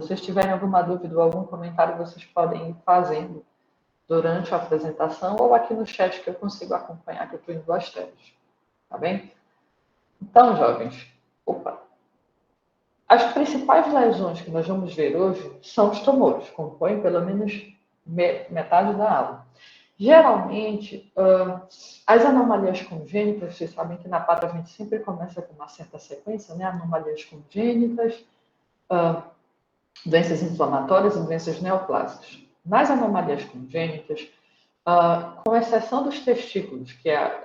vocês tiverem alguma dúvida ou algum comentário, vocês podem ir fazendo durante a apresentação ou aqui no chat que eu consigo acompanhar, que eu estou indo às telas. Tá bem? Então, jovens, as principais lesões que nós vamos ver hoje são os tumores, compõem pelo menos metade da aula. Geralmente, as anomalias congênitas, vocês sabem que na pata a gente sempre começa com uma certa sequência, né? Anomalias congênitas, doenças inflamatórias e doenças neoplásicas. Nas anomalias congênitas, com exceção dos testículos, que é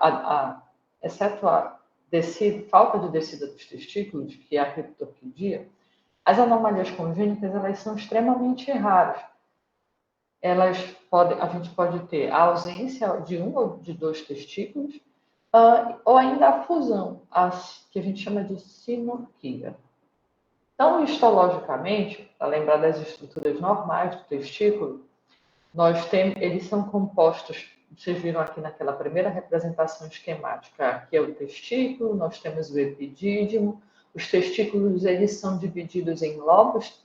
exceto a falta de descida dos testículos, que é a criptorquidia, as anomalias congênitas elas são extremamente raras. A gente pode ter a ausência de um ou de dois testículos, ou ainda a fusão, que a gente chama de sinorquia. Então, histologicamente, para lembrar das estruturas normais do testículo, eles são compostos, vocês viram aqui naquela primeira representação esquemática, aqui é o testículo, nós temos o epidídimo, os testículos eles são divididos em lobos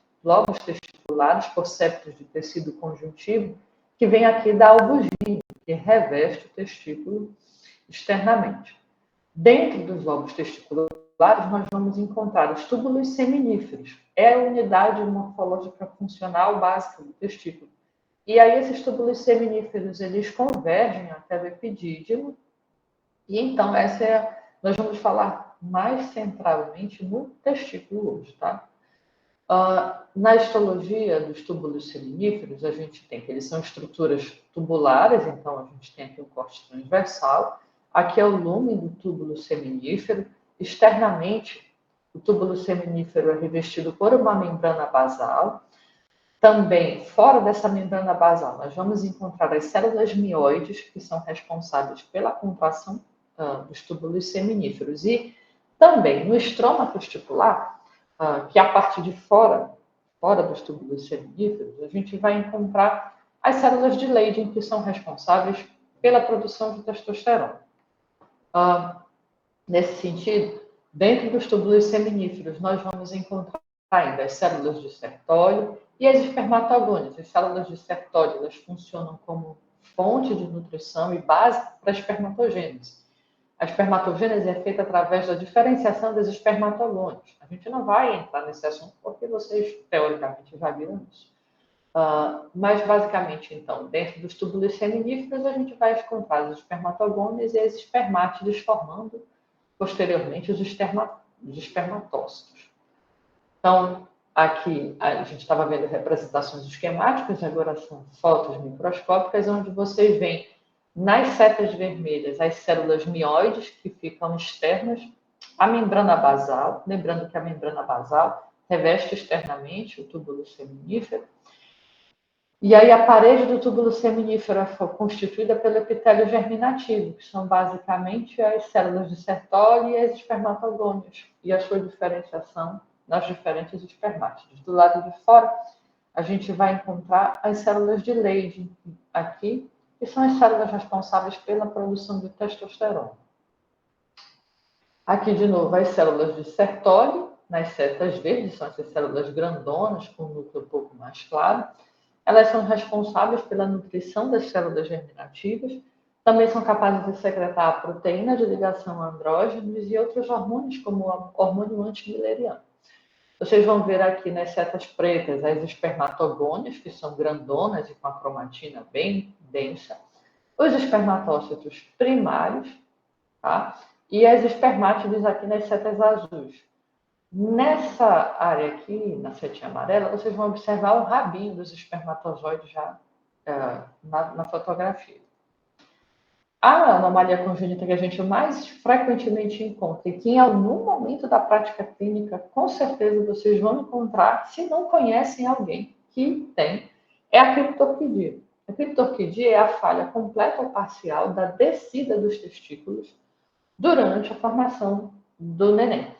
testiculares por septos de tecido conjuntivo, que vem aqui da albugínea, que reveste o testículo externamente. Dentro dos lobos testiculares, nós vamos encontrar os túbulos seminíferos. É a unidade morfológica funcional básica do testículo. E aí esses túbulos seminíferos, eles convergem até o epidídimo. E então, nós vamos falar mais centralmente no testículo hoje, tá? Na histologia dos túbulos seminíferos, a gente tem que eles são estruturas tubulares, então a gente tem aqui um corte transversal. Aqui é o lumen do túbulo seminífero. Externamente, o túbulo seminífero é revestido por uma membrana basal. Também, fora dessa membrana basal, nós vamos encontrar as células mioides, que são responsáveis pela contração dos túbulos seminíferos. E também, no estroma testicular, que é a parte de fora dos túbulos seminíferos, a gente vai encontrar as células de Leydig, que são responsáveis pela produção de testosterona. Nesse sentido, dentro dos túbulos seminíferos, nós vamos encontrar ainda as células de Sertólio e as espermatogônias. As células de Sertólio elas funcionam como fonte de nutrição e base para a espermatogênese. A espermatogênese é feita através da diferenciação das espermatogônias. A gente não vai entrar nesse assunto porque vocês, teoricamente, já viram isso. Mas, basicamente, então, dentro dos túbulos seminíferos, a gente vai encontrar as espermatogônias e as espermátides formando, posteriormente, os espermatócitos. Então, aqui a gente estava vendo representações esquemáticas, agora são fotos microscópicas, onde vocês veem nas setas vermelhas as células mioides, que ficam externas, a membrana basal, lembrando que a membrana basal reveste externamente o túbulo seminífero, e aí a parede do túbulo seminífero é constituída pelo epitélio germinativo, que são basicamente as células de Sertoli e as espermatogônias, e a sua diferenciação nas diferentes espermátides. Do lado de fora, a gente vai encontrar as células de Leydig aqui, que são as células responsáveis pela produção de testosterona. Aqui, de novo, as células de Sertoli, nas setas verdes, são essas células grandonas, com um núcleo um pouco mais claro. Elas são responsáveis pela nutrição das células germinativas, também são capazes de secretar a proteína de ligação a andrógenos e outros hormônios, como o hormônio antimileriano. Vocês vão ver aqui nas setas pretas as espermatogônias, que são grandonas e com a cromatina bem densa, os espermatócitos primários, tá? E as espermátides aqui nas setas azuis. Nessa área aqui, na setinha amarela, vocês vão observar o rabinho dos espermatozoides já na fotografia. A anomalia congênita que a gente mais frequentemente encontra e que em algum momento da prática clínica, com certeza vocês vão encontrar, se não conhecem alguém que tem, é a criptorquidia. A criptorquidia é a falha completa ou parcial da descida dos testículos durante a formação do neném.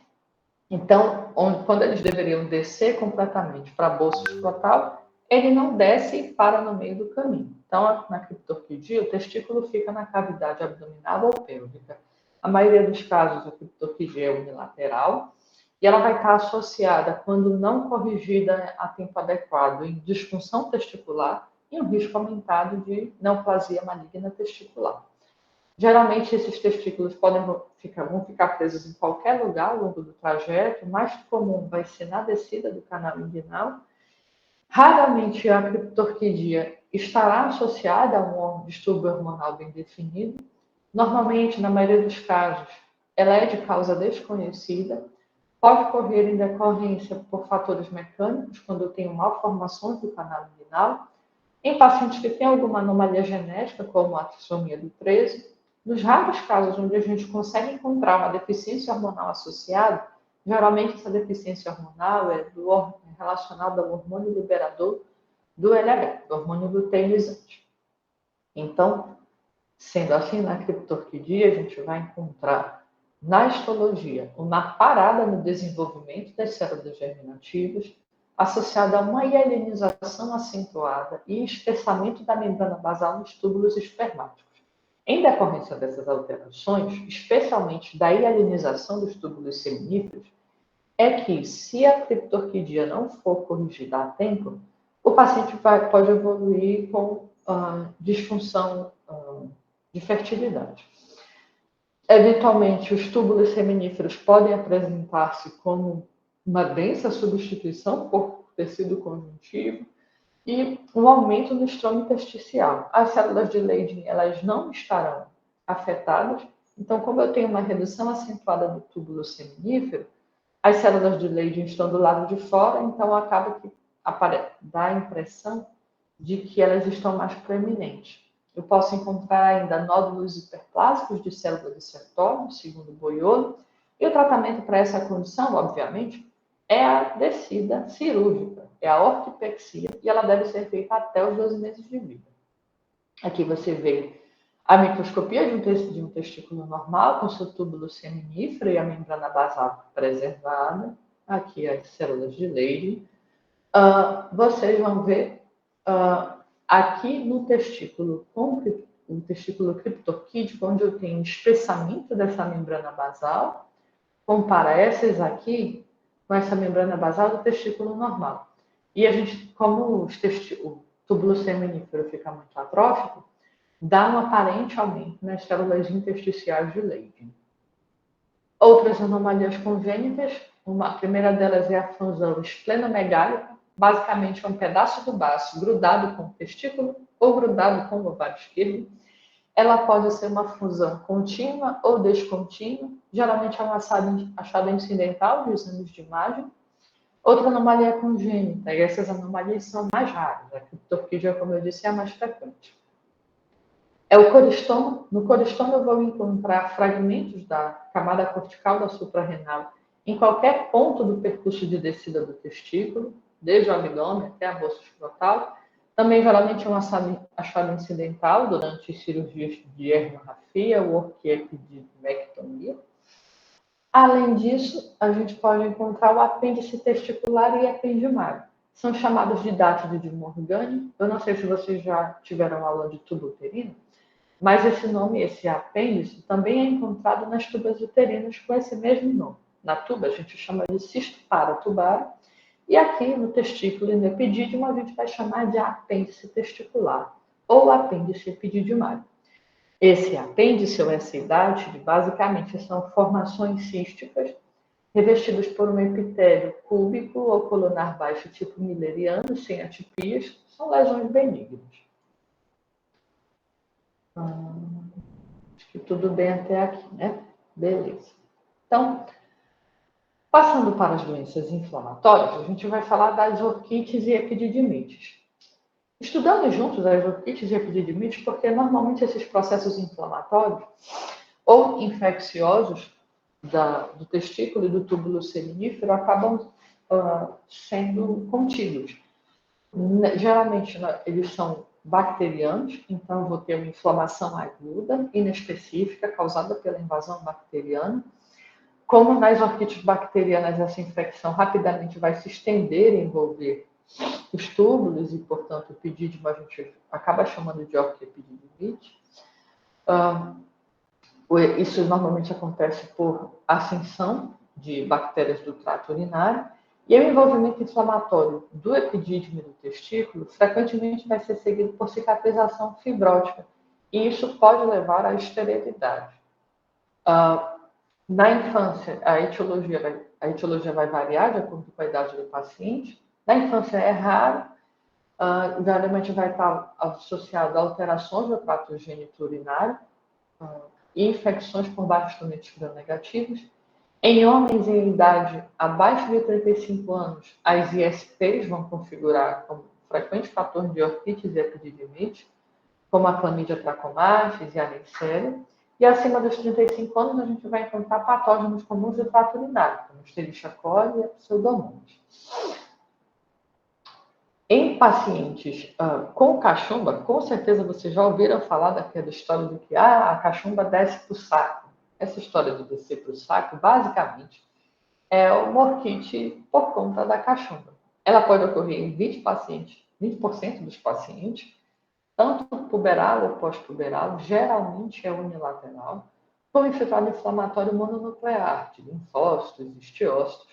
Então, quando eles deveriam descer completamente para a bolsa escrotal, ele não desce e para no meio do caminho. Então, na criptorquidia, o testículo fica na cavidade abdominal ou pélvica. A maioria dos casos, a criptorquidia é unilateral e ela vai estar associada, quando não corrigida a tempo adequado, em disfunção testicular e um risco aumentado de neoplasia maligna testicular. Geralmente, esses testículos vão ficar presos em qualquer lugar ao longo do trajeto. O mais comum vai ser na descida do canal inguinal. Raramente a criptorquidia estará associada a um distúrbio hormonal bem definido. Normalmente, na maioria dos casos, ela é de causa desconhecida. Pode ocorrer em decorrência por fatores mecânicos, quando tem malformações do canal inguinal. Em pacientes que têm alguma anomalia genética, como a trissomia do 13, nos raros casos onde a gente consegue encontrar uma deficiência hormonal associada, geralmente essa deficiência hormonal é relacionada ao hormônio liberador do LH, do hormônio luteinizante. Então, sendo assim, na criptorquidia, a gente vai encontrar na histologia uma parada no desenvolvimento das células germinativas, associada a uma hialinização acentuada e espessamento da membrana basal nos túbulos espermáticos. Em decorrência dessas alterações, especialmente da hialinização dos túbulos seminíferos, é que, se a criptorquidia não for corrigida a tempo, o paciente pode evoluir com disfunção de fertilidade. Eventualmente, os túbulos seminíferos podem apresentar-se como uma densa substituição por tecido conjuntivo e um aumento no estroma intersticial. As células de Leydig, elas não estarão afetadas, então, como eu tenho uma redução acentuada do túbulo seminífero, as células de Leydig estão do lado de fora, então acaba que dá a impressão de que elas estão mais proeminentes. Eu posso encontrar ainda nódulos hiperplásicos de célula de Sertoli, segundo Boiolo, e o tratamento para essa condição, obviamente, é a descida cirúrgica, é a ortopexia, e ela deve ser feita até os 12 meses de vida. Aqui você vê a microscopia de um testículo normal, com seu túbulo seminífero e a membrana basal preservada. Aqui as células de Leydig. Vocês vão ver aqui no testículo, o testículo criptorquídeo, onde eu tenho espessamento dessa membrana basal, compara essas aqui com essa membrana basal do testículo normal. E a gente, como o túbulo seminífero fica muito atrófico, dá um aparente aumento nas células intersticiais de Leydig. Outras anomalias congênitas, a primeira delas é a fusão esplenomegálica, basicamente é um pedaço do baço grudado com o testículo ou grudado com o ovário esquerdo. Ela pode ser uma fusão contínua ou descontínua, geralmente é um achado incidental de exames de imagem. Outra anomalia é congênita, e essas anomalias são mais raras. A criptorquidia, como eu disse, é a mais frequente. É o coristoma. No coristoma eu vou encontrar fragmentos da camada cortical da suprarrenal em qualquer ponto do percurso de descida do testículo, desde o abdômen até a bolsa escrotal. Também, geralmente, é um achado incidental durante cirurgias de herniorrafia ou orquiepididimectomia. Além disso, a gente pode encontrar o apêndice testicular e ependimário. São chamados de dátido de Morgani. Eu não sei se vocês já tiveram aula de tubo uterino, mas esse nome, esse apêndice, também é encontrado nas tubas uterinas com esse mesmo nome. Na tuba, a gente chama de cisto paratubar, e aqui no testículo e no epidídimo, a gente vai chamar de apêndice testicular, ou apêndice epididimário. Esse apêndice, ou essa idade, basicamente são formações císticas, revestidas por um epitélio cúbico ou colunar baixo tipo milleriano, sem atipias, são lesões benignas. Acho que tudo bem até aqui, né? Beleza. Então, passando para as doenças inflamatórias, a gente vai falar das orquites e epididimites. Estudamos juntos as orquites e epididimites porque normalmente esses processos inflamatórios ou infecciosos do testículo e do túbulo seminífero acabam sendo contidos. Geralmente eles são bacterianos, então eu vou ter uma inflamação aguda, inespecífica, causada pela invasão bacteriana. Como nas orquites bacterianas, essa infecção rapidamente vai se estender e envolver os túbulos e, portanto, o epidídimo a gente acaba chamando de orquiepididimite. Isso normalmente acontece por ascensão de bactérias do trato urinário, e o envolvimento inflamatório do epidídimo e do testículo frequentemente vai ser seguido por cicatrização fibrótica, e isso pode levar à esterilidade. Na infância, a etiologia vai variar de acordo com a idade do paciente. Na infância é raro, geralmente vai estar associado a alterações do trato geniturinário e infecções por bacterias gram-negativas. Em homens em idade abaixo de 35 anos, as ISTs vão configurar como frequente fator de orquites e epididimite, como a clamídia trachomatis e a Neisseria. E acima dos 35 anos, a gente vai encontrar patógenos comuns do trato urinário, como Escherichia coli e a Pseudomonas. Em pacientes com cachumba, com certeza vocês já ouviram falar daquela história de que a cachumba desce para o saco. Essa história de descer para o saco, basicamente, é uma orquite por conta da cachumba. Ela pode ocorrer em 20% dos pacientes, tanto puberal ou pós-puberal, geralmente é unilateral, com infiltrado inflamatório mononuclear, de linfócitos, histiócitos.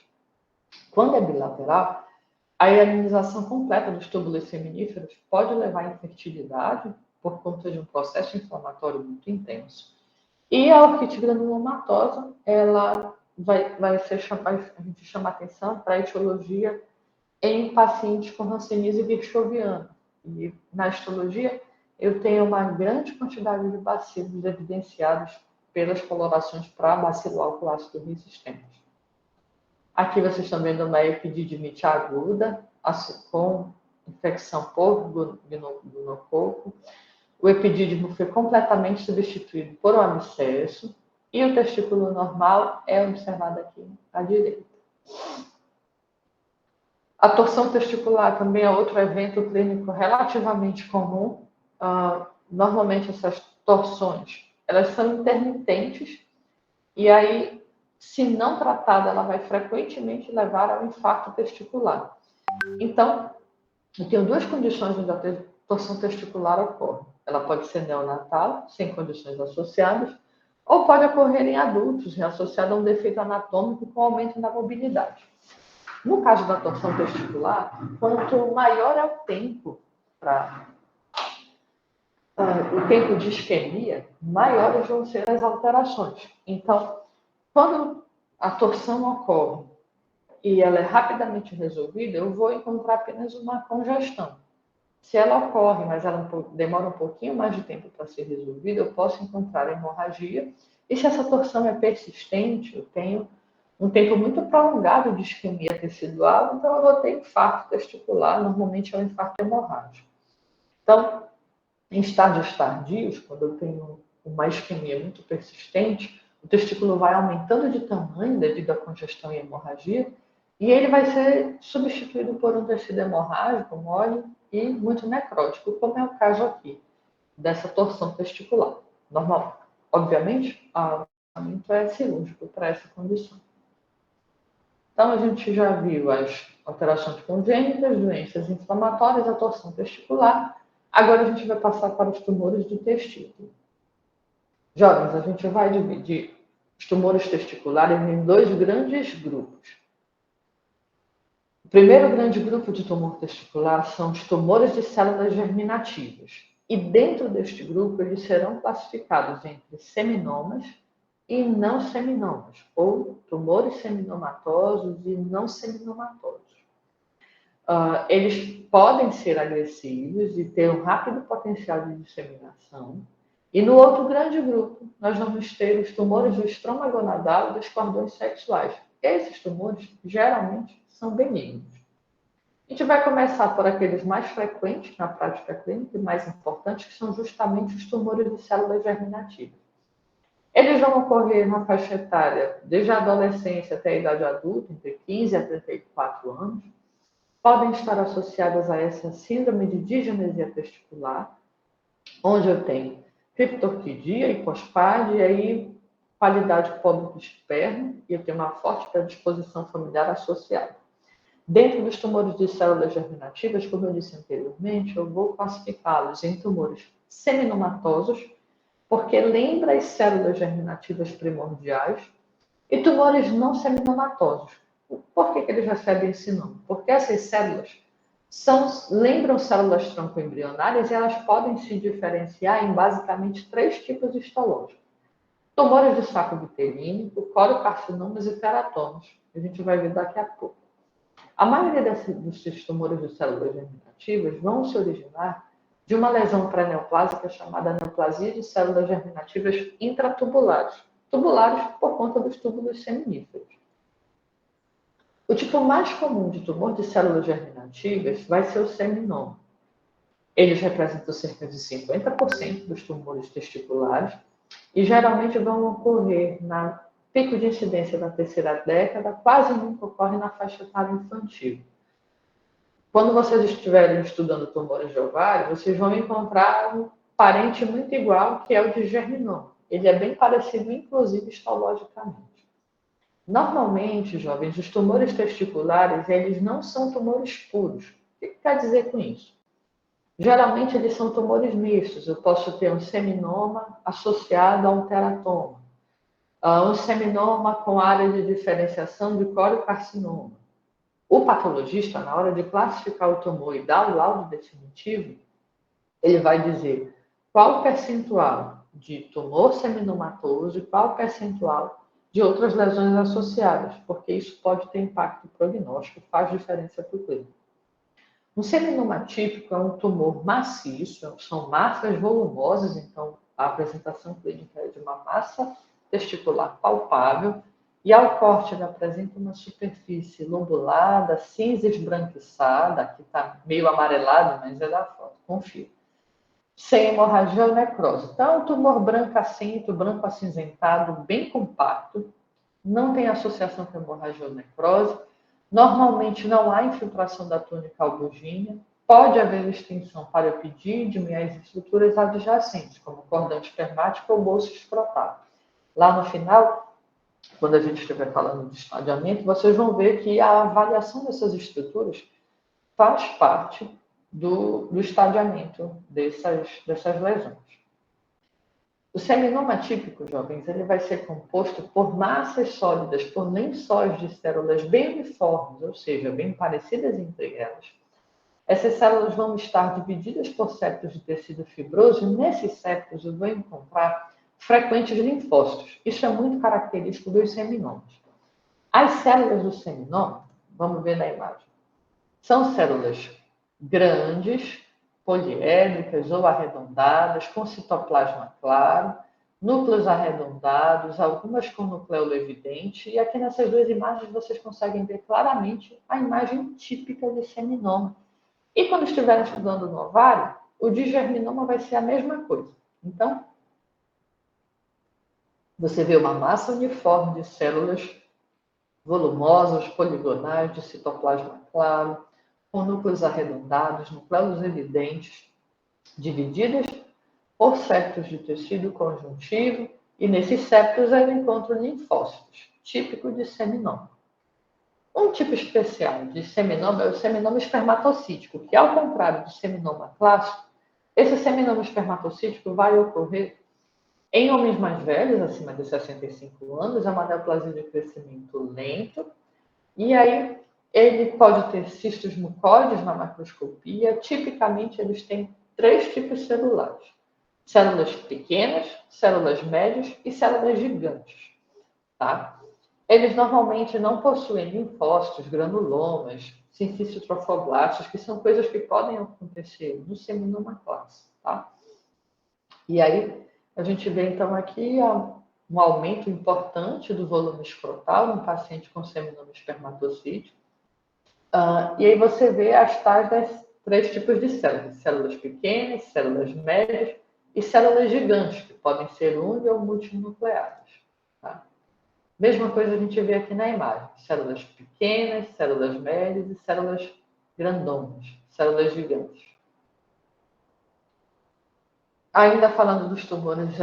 Quando é bilateral, a ionização completa dos túbulos seminíferos pode levar à infertilidade por conta de um processo inflamatório muito intenso. E a orquite granulomatosa, ela a gente chama atenção para a etiologia em pacientes com hanseníase virchoviana. E na histologia, eu tenho uma grande quantidade de bacilos evidenciados pelas colorações para bacilo alcoácido resistentes. Aqui vocês estão vendo uma epididimite aguda, com infecção por gonococo. O epidídimo foi completamente substituído por um abscesso e o testículo normal é observado aqui à direita. A torção testicular também é outro evento clínico relativamente comum. Normalmente essas torções, elas são intermitentes e aí, se não tratada, ela vai frequentemente levar ao infarto testicular. Então, eu tenho duas condições onde a torção testicular ocorre. Ela pode ser neonatal, sem condições associadas, ou pode ocorrer em adultos, associada a um defeito anatômico com aumento da mobilidade. No caso da torção testicular, quanto maior é o tempo o tempo de isquemia, maiores vão ser as alterações. Então, quando a torção ocorre e ela é rapidamente resolvida, eu vou encontrar apenas uma congestão. Se ela ocorre, mas ela demora um pouquinho mais de tempo para ser resolvida, eu posso encontrar hemorragia. E se essa torção é persistente, eu tenho um tempo muito prolongado de isquemia tecidual, então eu vou ter infarto testicular, normalmente é um infarto hemorrágico. Então, em estágios tardios, quando eu tenho uma isquemia muito persistente, o testículo vai aumentando de tamanho devido à congestão e hemorragia, e ele vai ser substituído por um tecido hemorrágico, mole e muito necrótico, como é o caso aqui, dessa torção testicular. Normal. Obviamente, o tratamento é cirúrgico para essa condição. Então, a gente já viu as alterações congênitas, doenças inflamatórias, a torção testicular. Agora a gente vai passar para os tumores do testículo. Jovens, a gente vai dividir os tumores testiculares em dois grandes grupos. O primeiro grande grupo de tumor testicular são os tumores de células germinativas. E dentro deste grupo, eles serão classificados entre seminomas e não seminomas, ou tumores seminomatosos e não seminomatosos. Eles podem ser agressivos e ter um rápido potencial de disseminação. E no outro grande grupo, nós vamos ter os tumores do estroma gonadal e dos cordões sexuais. Esses tumores, geralmente, são benignos. A gente vai começar por aqueles mais frequentes na prática clínica e mais importantes, que são justamente os tumores de células germinativas. Eles vão ocorrer na faixa etária desde a adolescência até a idade adulta, entre 15 a 34 anos. Podem estar associadas a essa síndrome de digenesia testicular, onde eu tenho criptorquidia, hipospade, e aí qualidade pobre do esperma, e eu tenho uma forte predisposição familiar associada. Dentro dos tumores de células germinativas, como eu disse anteriormente, eu vou classificá-los em tumores seminomatosos, porque lembra as células germinativas primordiais, E tumores não seminomatosos. Por que eles recebem esse nome? Porque essas células lembram células tronco-embrionárias e elas podem se diferenciar em basicamente 3 tipos histológicos. Tumores de saco uterino, corocarcinomas e teratomas. A gente vai ver daqui a pouco. A maioria desses tumores de células germinativas vão se originar de uma lesão pré-neoplásica chamada neoplasia de células germinativas intratubulares. Tubulares por conta dos túbulos seminíferos. O tipo mais comum de tumor de células germinativas vai ser o seminoma. Eles representam cerca de 50% dos tumores testiculares e geralmente vão ocorrer na pico de incidência da terceira década, quase nunca ocorre na faixa etária infantil. Quando vocês estiverem estudando tumores de ovário, vocês vão encontrar um parente muito igual, que é o de germinoma. Ele é bem parecido, inclusive, histologicamente. Normalmente, jovens, os tumores testiculares, eles não são tumores puros. O que quer dizer com isso? Geralmente, eles são tumores mistos. Eu posso ter um seminoma associado a um teratoma, um seminoma com área de diferenciação de corocarcinoma. O patologista, na hora de classificar o tumor e dar o laudo definitivo, ele vai dizer qual percentual de tumor seminomatoso e qual percentual de outras lesões associadas, porque isso pode ter impacto prognóstico, faz diferença para o clínico. Um seminoma típico é um tumor maciço, são massas volumosas, então a apresentação clínica é de uma massa testicular palpável, e ao corte ele apresenta uma superfície lobulada, cinza esbranquiçada, aqui está meio amarelado, mas é da foto, confio. Sem hemorragia ou necrose. Então, é um tumor branco-acento, branco acinzentado, bem compacto, não tem associação com hemorragia ou necrose, normalmente não há infiltração da túnica albugínea, pode haver extensão parapidídima e as estruturas adjacentes, como cordão espermático ou bolso escrotal. Lá no final, quando a gente estiver falando de estadiamento, vocês vão ver que a avaliação dessas estruturas faz parte do estadiamento dessas lesões. O seminoma típico, jovens, ele vai ser composto por massas sólidas, por lençóis de células bem uniformes, ou seja, bem parecidas entre elas. Essas células vão estar divididas por septos de tecido fibroso e nesses septos eu vou encontrar frequentes linfócitos. Isso é muito característico dos seminomas. As células do seminoma, vamos ver na imagem, são células grandes, poliédricas ou arredondadas, com citoplasma claro, núcleos arredondados, algumas com nucleolo evidente, e aqui nessas duas imagens vocês conseguem ver claramente a imagem típica de seminoma. E quando estiverem estudando no ovário, o de germinoma vai ser a mesma coisa. Então, você vê uma massa uniforme de células volumosas, poligonais, de citoplasma claro, com núcleos arredondados, nucleolos evidentes, divididas por septos de tecido conjuntivo, e nesses septos eu encontro linfócitos, típico de seminoma. Um tipo especial de seminoma é o seminoma espermatocítico, que ao contrário do seminoma clássico, esse seminoma espermatocítico vai ocorrer em homens mais velhos, acima de 65 anos, é uma neoplasia de crescimento lento, e aí ele pode ter cistos mucoides na macroscopia. Tipicamente, eles têm 3 tipos celulares: células pequenas, células médias e células gigantes. Tá? Eles normalmente não possuem linfócitos, granulomas, sincício-trofoblastos, que são coisas que podem acontecer no seminoma clássico. Tá? E aí, a gente vê então aqui um aumento importante do volume escrotal no paciente com seminoma espermatocítico. E aí você vê as tais das 3 tipos de células: células pequenas, células médias e células gigantes, que podem ser uni- ou multinucleadas. Tá? Mesma coisa a gente vê aqui na imagem: células pequenas, células médias e células grandonas, células gigantes. Ainda falando dos tumores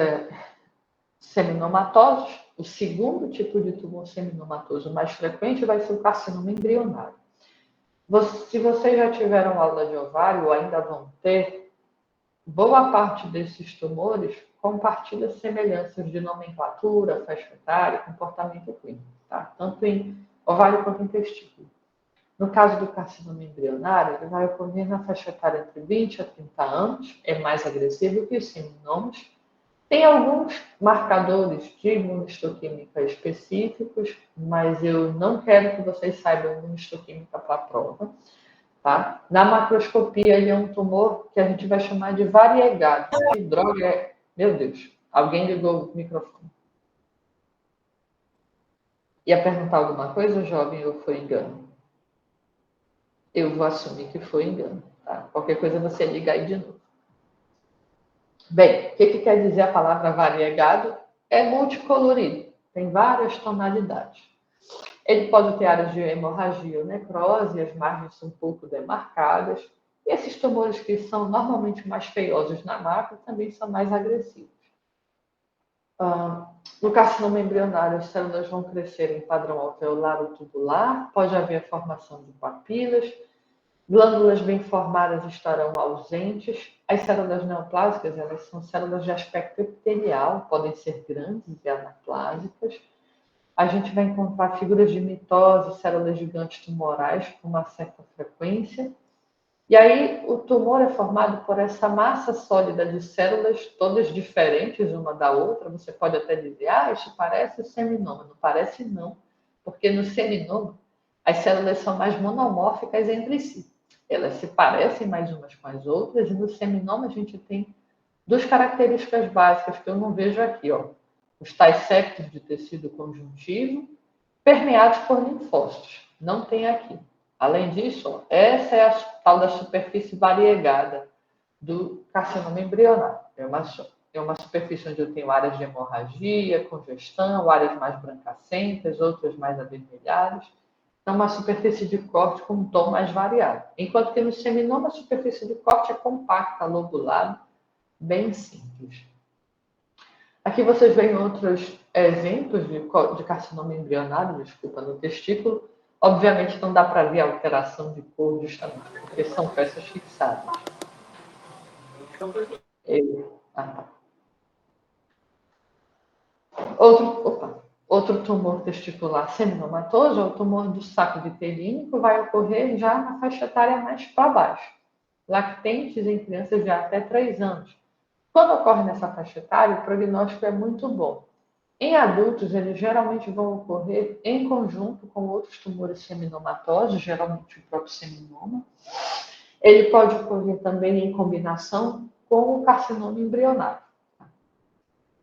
seminomatosos, o segundo tipo de tumor seminomatoso mais frequente vai ser o carcinoma embrionário. Se vocês já tiveram aula de ovário ou ainda vão ter, boa parte desses tumores compartilha semelhanças de nomenclatura, faixa etária e comportamento clínico, tá? Tanto em ovário quanto em testículo. No caso do carcinoma embrionário, ele vai ocorrer na faixa etária entre 20 a 30 anos, é mais agressivo que os seminomas. Tem alguns marcadores de imunistoquímica específicos, mas eu não quero que vocês saibam imunistoquímica para a prova. Tá? Na macroscopia, ele é um tumor que a gente vai chamar de variegado. Que droga é? Meu Deus, alguém ligou o microfone. Ia perguntar alguma coisa, jovem, ou foi engano? Eu vou assumir que foi engano. Tá? Qualquer coisa você liga aí de novo. Bem, o que quer dizer a palavra variegado? É multicolorido, tem várias tonalidades. Ele pode ter áreas de hemorragia ou necrose, as margens são um pouco demarcadas. E esses tumores que são normalmente mais feiosos na macro também são mais agressivos. No carcinoma embrionário, as células vão crescer em padrão alveolar ou tubular, pode haver a formação de papilas, glândulas bem formadas estarão ausentes. As células neoplásicas, elas são células de aspecto epitelial, podem ser grandes e anaplásicas. A gente vai encontrar figuras de mitose, células gigantes tumorais com uma certa frequência. E aí o tumor é formado por essa massa sólida de células, todas diferentes uma da outra. Você pode até dizer, isso parece seminoma. Não parece não, porque no seminoma as células são mais monomórficas entre si. Elas se parecem mais umas com as outras, e no seminoma a gente tem duas características básicas que eu não vejo aqui, ó. Os tais septos de tecido conjuntivo, permeados por linfócitos. Não tem aqui. Além disso, ó, essa é a tal da superfície variegada do carcinoma embrionário. É uma superfície onde eu tenho áreas de hemorragia, congestão, áreas mais brancacentas, outras mais avermelhadas. Então, uma superfície de corte com um tom mais variado. Enquanto que no seminoma, a superfície de corte é compacta, lobulada, bem simples. Aqui vocês veem outros exemplos de carcinoma embrionário, no testículo. Obviamente não dá para ver a alteração de cor justamente porque são peças fixadas. Tá. Outro tumor testicular seminomatoso é o tumor do saco vitelínico, vai ocorrer já na faixa etária mais para baixo, lactentes em crianças de até 3 anos. Quando ocorre nessa faixa etária, o prognóstico é muito bom. Em adultos, eles geralmente vão ocorrer em conjunto com outros tumores seminomatosos, geralmente o próprio seminoma. Ele pode ocorrer também em combinação com o carcinoma embrionário.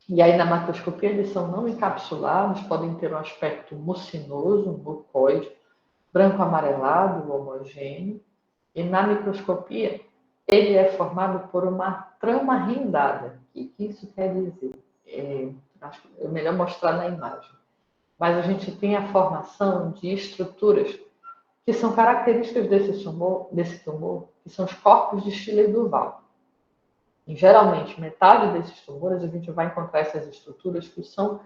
E aí, na macroscopia, eles são não encapsulados, podem ter um aspecto mucinoso, mucoide, branco-amarelado, homogêneo. E na microscopia, ele é formado por uma trama rendada. O que isso quer dizer? Acho que é melhor mostrar na imagem. Mas a gente tem a formação de estruturas que são características desse tumor, que são os corpos de Stiller-Duval. E, geralmente, metade desses tumores, a gente vai encontrar essas estruturas que são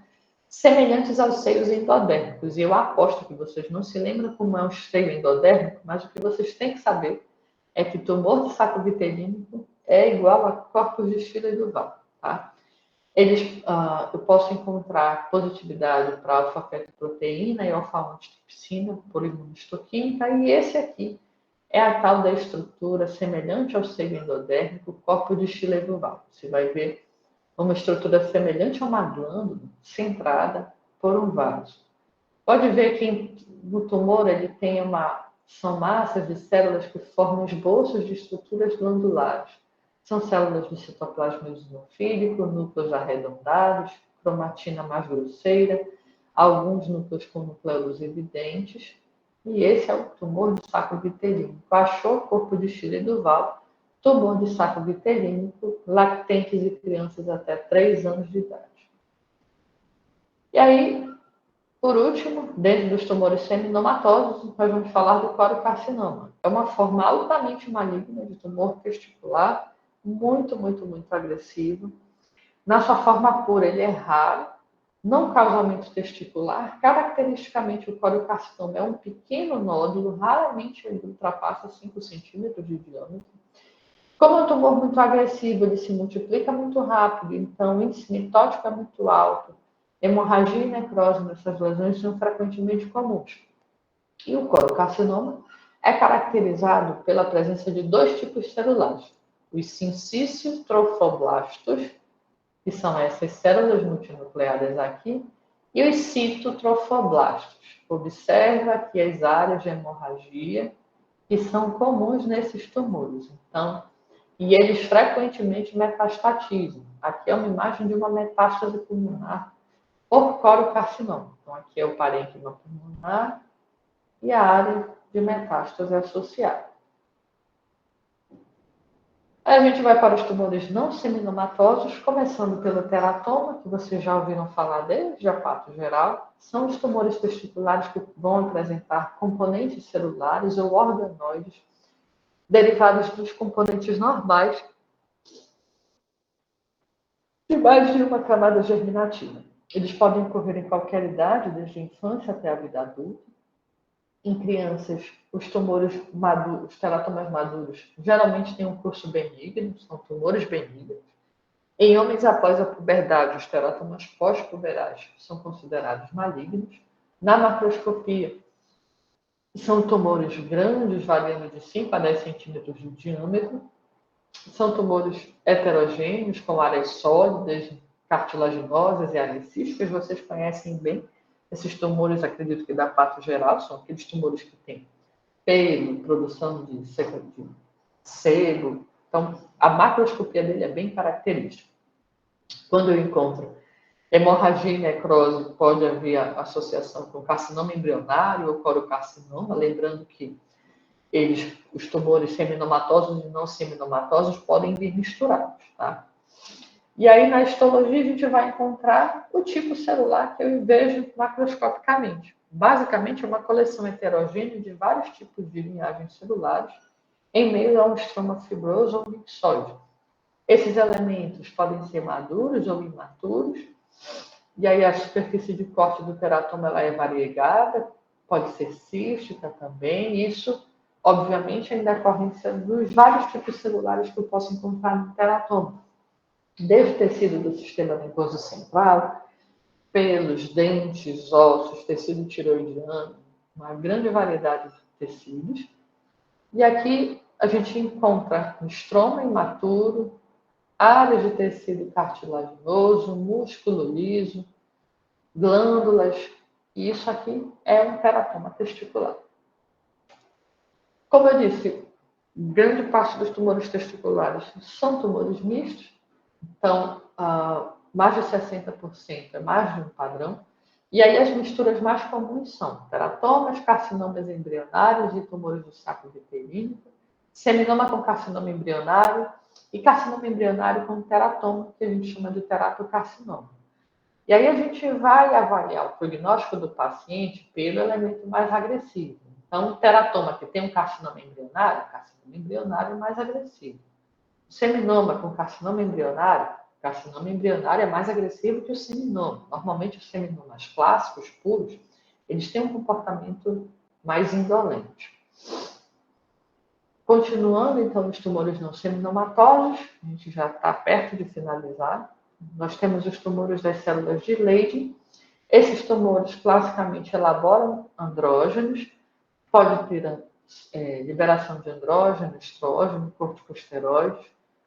semelhantes aos seios endodérmicos. E eu aposto que vocês não se lembram como é um seio endodérmico, mas o que vocês têm que saber é que tumor de saco vitelínico é igual a corpos de Stiller-Duval, tá? Eu posso encontrar positividade para alfa-fetoproteína e alfa-1-antitrypsina por imunistoquímica, e esse aqui é a tal da estrutura semelhante ao seio endodérmico, corpo de Stiller-Duval. Você vai ver uma estrutura semelhante a uma glândula centrada por um vaso. Pode ver que no tumor ele tem são massas de células que formam esboços de estruturas glandulares. São células do citoplasma eosinofílico, núcleos arredondados, cromatina mais grosseira, alguns núcleos com nucleolos evidentes. E esse é o tumor de saco vitelínico. Achou corpo de Stiller-Duval, tumor de saco vitelínico, lactentes e crianças até 3 anos de idade. E aí, por último, dentro dos tumores seminomatosos, nós vamos falar do corocarcinoma. É uma forma altamente maligna de tumor testicular, muito, muito, muito agressivo. Na sua forma pura, ele é raro, não causa aumento testicular. Caracteristicamente, o corocarcinoma é um pequeno nódulo, raramente ele ultrapassa 5 centímetros de diâmetro. Como é um tumor muito agressivo, ele se multiplica muito rápido, então o índice mitótico é muito alto. Hemorragia e necrose nessas lesões são frequentemente comuns. E o corocarcinoma é caracterizado pela presença de dois tipos celulares: os sincício-trofoblastos, que são essas células multinucleadas aqui, e os citotrofoblastos. Observa aqui as áreas de hemorragia que são comuns nesses tumores. Então, e eles frequentemente metastatizam. Aqui é uma imagem de uma metástase pulmonar por corocarcinoma. Então, aqui é o parênquima pulmonar e a área de metástase associada. Aí a gente vai para os tumores não seminomatosos, começando pelo teratoma, que vocês já ouviram falar dele, de apato geral. São os tumores testiculares que vão apresentar componentes celulares ou organoides derivados dos componentes normais de mais de uma camada germinativa. Eles podem ocorrer em qualquer idade, desde a infância até a vida adulta. Em crianças, os tumores maduros, os teratomas maduros, geralmente têm um curso benigno, são tumores benignos. Em homens após a puberdade, os teratomas pós-puberais são considerados malignos. Na macroscopia, são tumores grandes, variando de 5 a 10 centímetros de diâmetro. São tumores heterogêneos, com áreas sólidas, cartilaginosas e áreas císticas. Vocês conhecem bem esses tumores, acredito que da parte geral, são aqueles tumores que têm pelo, produção de sebo. Então, a macroscopia dele é bem característica. Quando eu encontro hemorragia e necrose, pode haver associação com carcinoma embrionário ou corocarcinoma, lembrando que os tumores seminomatosos e não seminomatosos podem vir misturados, tá? E aí, na histologia, a gente vai encontrar o tipo celular que eu vejo macroscopicamente. Basicamente, é uma coleção heterogênea de vários tipos de linhagens celulares em meio a um estroma fibroso ou mixoide. Esses elementos podem ser maduros ou imaturos, e aí a superfície de corte do teratoma ela é variegada, pode ser cística também. Isso, obviamente, é em decorrência dos vários tipos celulares que eu posso encontrar no teratoma. Desde tecido do sistema nervoso central, pelos, dentes, ossos, tecido tiroidiano, uma grande variedade de tecidos. E aqui a gente encontra um estroma imaturo, áreas de tecido cartilaginoso, músculo liso, glândulas, e isso aqui é um teratoma testicular. Como eu disse, grande parte dos tumores testiculares são tumores mistos, então mais de 60% é mais de um padrão, e aí as misturas mais comuns são teratomas, carcinomas embrionários e tumores do saco uterino, seminoma com carcinoma embrionário e carcinoma embrionário com teratoma, que a gente chama de teratocarcinoma. E aí a gente vai avaliar o prognóstico do paciente pelo elemento mais agressivo. Então, o teratoma que tem um carcinoma embrionário é mais agressivo. O seminoma com carcinoma embrionário é mais agressivo que o seminoma. Normalmente, os seminomas clássicos, puros, eles têm um comportamento mais indolente. Continuando, então, os tumores não seminomatosos, a gente já está perto de finalizar. Nós temos os tumores das células de Leydig. Esses tumores classicamente elaboram andrógenos, pode ter liberação de andrógeno, estrógeno, corticosteroides,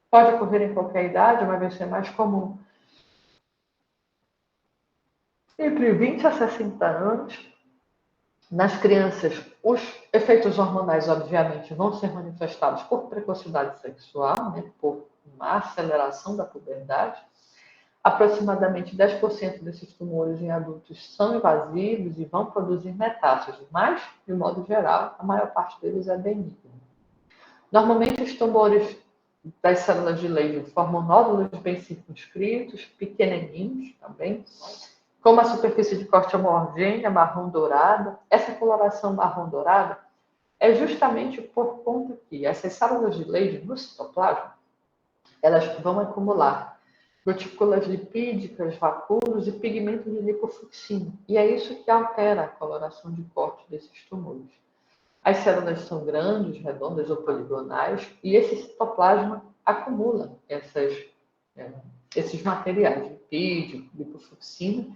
pode ocorrer em qualquer idade, mas vai ser mais comum entre 20 a 60 anos. Nas crianças, os efeitos hormonais, obviamente, vão ser manifestados por precocidade sexual, né, por uma aceleração da puberdade. Aproximadamente 10% desses tumores em adultos são invasivos e vão produzir metástases, mas, de modo geral, a maior parte deles é benigno. Normalmente, os tumores das células de Leydig formam nódulos bem circunscritos, pequenininhos também, com uma superfície de corte homogênea, marrom dourada. Essa coloração marrom dourada é justamente por conta que essas células de Leydig no citoplasma, elas vão acumular gotículas lipídicas, vacúolos e pigmento de lipofucsina. E é isso que altera a coloração de corte desses tumores. As células são grandes, redondas ou poligonais, e esse citoplasma acumula esses materiais, lipídio, liposuccina,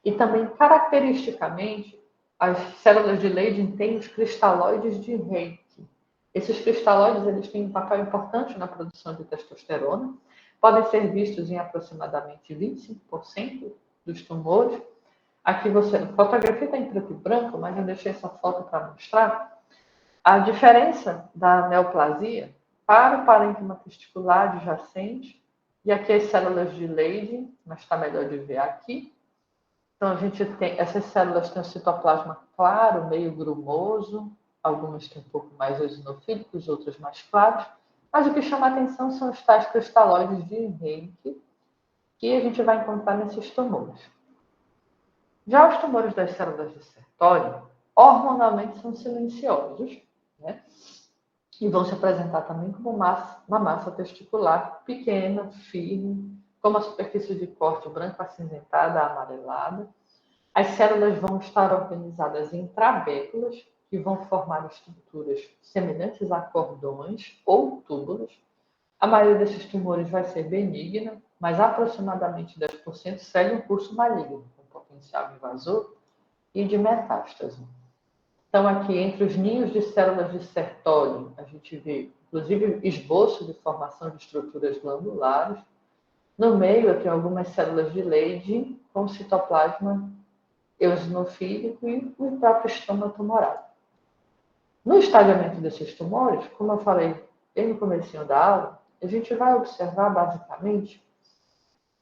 e também, caracteristicamente, as células de Leydig têm os cristalóides de Reiki. Esses cristalóides eles têm um papel importante na produção de testosterona, podem ser vistos em aproximadamente 25% dos tumores. Aqui a fotografia está em preto e branco, mas eu deixei essa foto para mostrar a diferença da neoplasia para o parênquima testicular adjacente, e aqui as células de Leydig, mas está melhor de ver aqui. Então, a gente tem, essas células têm o citoplasma claro, meio grumoso, algumas têm um pouco mais eosinofílicos, outras mais claros, mas o que chama a atenção são os tais cristalóides de Henke, que a gente vai encontrar nesses tumores. Já os tumores das células de Sertoli, hormonalmente são silenciosos, né? E vão se apresentar também como uma massa testicular pequena, firme, com uma superfície de corte branco acinzentada, amarelada. As células vão estar organizadas em trabéculas, que vão formar estruturas semelhantes a cordões ou túbulos. A maioria desses tumores vai ser benigna, mas aproximadamente 10% segue um curso maligno, com potencial invasor e de metástase. Então, aqui, entre os ninhos de células de Sertoli, a gente vê, inclusive, esboço de formação de estruturas glandulares. No meio, tem algumas células de Leydig com citoplasma eosinofílico e o próprio estroma tumoral. No estadiamento desses tumores, como eu falei bem no comecinho da aula, a gente vai observar, basicamente,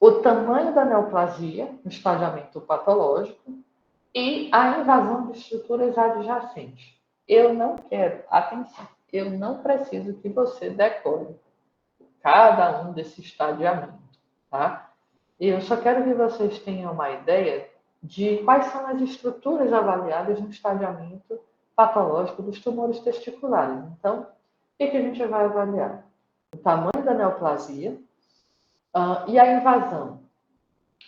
o tamanho da neoplasia no estadiamento patológico e a invasão de estruturas adjacentes. Eu não quero, atenção, eu não preciso que você decore cada um desse estadiamento, tá? Eu só quero que vocês tenham uma ideia de quais são as estruturas avaliadas no estadiamento patológico dos tumores testiculares. Então, o que a gente vai avaliar? O tamanho da neoplasia e a invasão.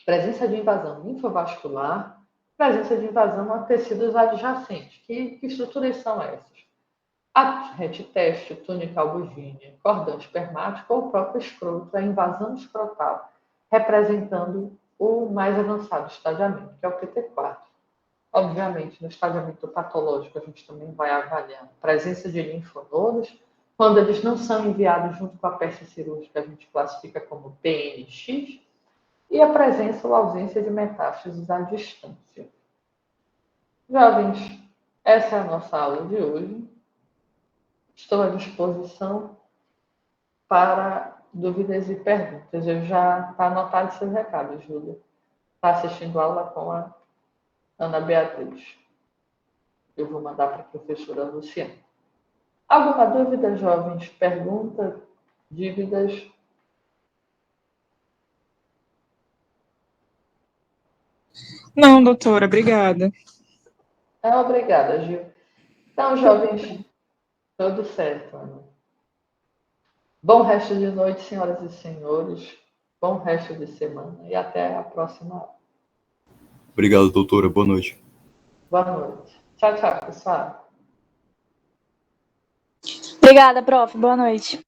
Presença de invasão linfovascular, presença de invasão a tecidos adjacentes. Que estruturas são essas? A retiteste, túnica albugínea, cordão espermático ou o próprio escroto, a invasão escrotal, representando o mais avançado estadiamento, que é o PT4. Obviamente, no estadiamento patológico, a gente também vai avaliar a presença de linfonodos. Quando eles não são enviados junto com a peça cirúrgica, a gente classifica como PNX, e a presença ou ausência de metástases à distância. Jovens, essa é a nossa aula de hoje. Estou à disposição para dúvidas e perguntas. Eu já está anotado seus recados, Júlia. Está assistindo a aula com a Ana Beatriz. Eu vou mandar para a professora Luciana. Alguma dúvida, jovens? Pergunta? Dívidas? Não, doutora, obrigada. Obrigada, Gil. Então, jovens, tudo certo, Ana. Bom resto de noite, senhoras e senhores. Bom resto de semana e até a próxima aula. Obrigado, doutora. Boa noite. Boa noite. Tchau, tchau, pessoal. Obrigada, prof. Boa noite.